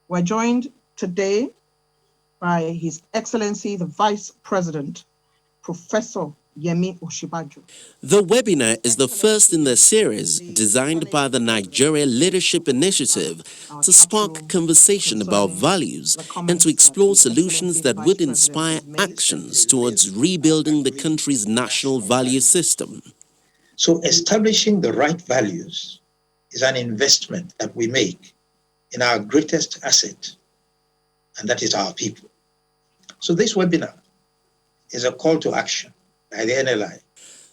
We're joined today by His Excellency, the Vice President, Professor Yemi Osinbajo. The webinar is the first in the series designed by the Nigeria Leadership Initiative to spark conversation about values and to explore solutions that would inspire actions towards rebuilding the country's national value system. So establishing the right values is an investment that we make in our greatest asset, and that is our people. So this webinar is a call to action by the NLI.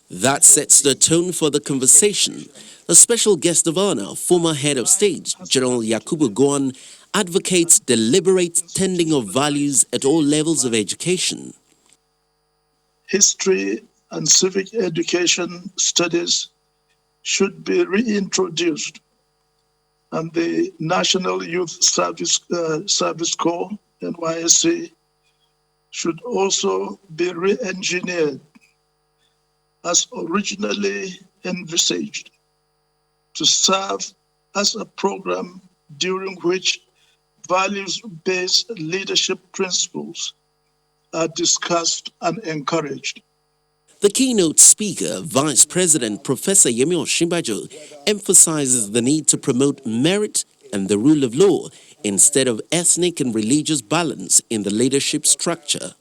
That sets the tone for the conversation. A special guest of honor, former head of state, General Yakubu Gowon, advocates deliberate tending of values at all levels of education. History and civic education studies should be reintroduced, and the National Youth Service Corps, NYSC, should also be re-engineered as originally envisaged to serve as a program during which values-based leadership principles are discussed and encouraged. The keynote speaker, Vice President Professor Yemi Osinbajo, emphasizes the need to promote merit and the rule of law instead of ethnic and religious balance in the leadership structure.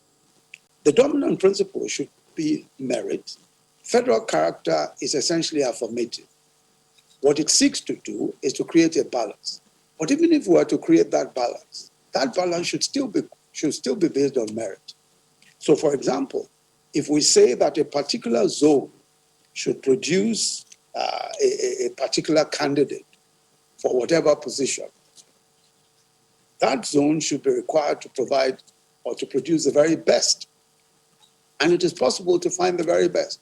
The dominant principle should be merit. Federal character is essentially affirmative. What it seeks to do is to create a balance. But even if we were to create that balance should still be based on merit. So, for example, if we say that a particular zone should produce a particular candidate for whatever position, that zone should be required to provide or to produce the very best. And it is possible to find the very best.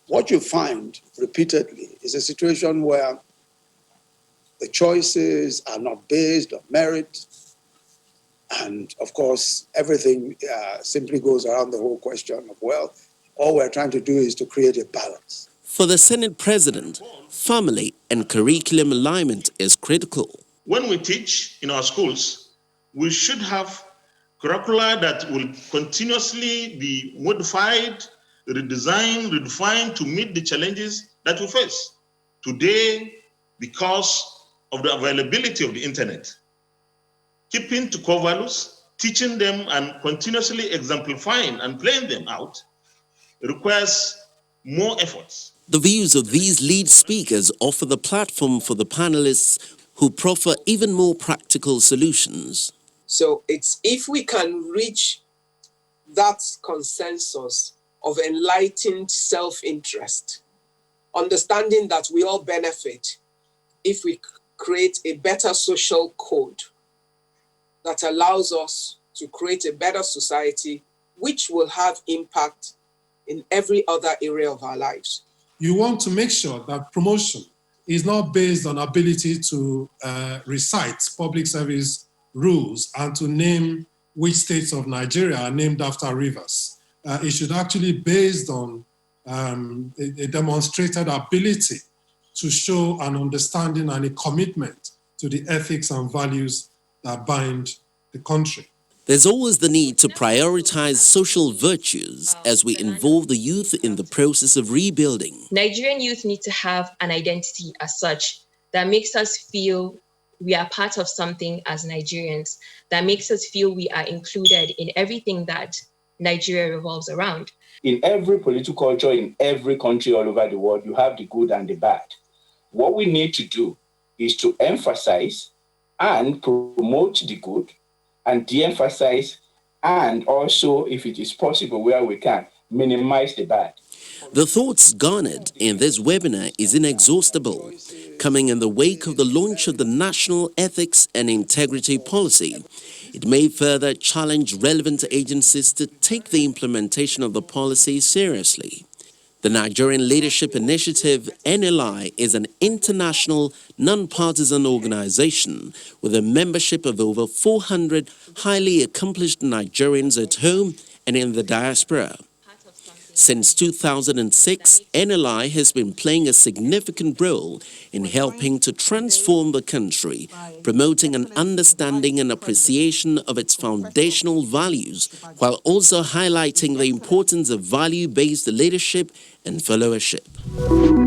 What you find repeatedly is a situation where the choices are not based on merit. And of course, everything simply goes around the whole question of, well, all we're trying to do is to create a balance. For the Senate President, family and curriculum alignment is critical. When we teach in our schools, we should have curricula that will continuously be modified, redesigned, redefined to meet the challenges that we face. Today, because of the availability of the internet, keeping to core values, teaching them and continuously exemplifying and playing them out requires more efforts. The views of these lead speakers offer the platform for the panelists who proffer even more practical solutions. So it's if we can reach that consensus of enlightened self-interest, understanding that we all benefit if we create a better social code that allows us to create a better society, which will have impact in every other area of our lives. You want to make sure that promotion is not based on ability to recite public service rules and to name which states of Nigeria are named after rivers. It should actually be based on a demonstrated ability to show an understanding and a commitment to the ethics and values that bind the country. There's always the need to prioritize social virtues as we involve the youth in the process of rebuilding. Nigerian youth need to have an identity as such that makes us feel we are part of something as Nigerians, that makes us feel we are included in everything that Nigeria revolves around. In every political culture, in every country all over the world, you have the good and the bad. What we need to do is to emphasize and promote the good and de-emphasize, and also, if it is possible where we can, minimize the bad. The thoughts garnered in this webinar is inexhaustible. Coming in the wake of the launch of the National Ethics and Integrity Policy, it may further challenge relevant agencies to take the implementation of the policy seriously. The Nigerian Leadership Initiative, NLI, is an international, non-partisan organization with a membership of over 400 highly accomplished Nigerians at home and in the diaspora. Since 2006, NLI has been playing a significant role in helping to transform the country, promoting an understanding and appreciation of its foundational values, while also highlighting the importance of value-based leadership and followership.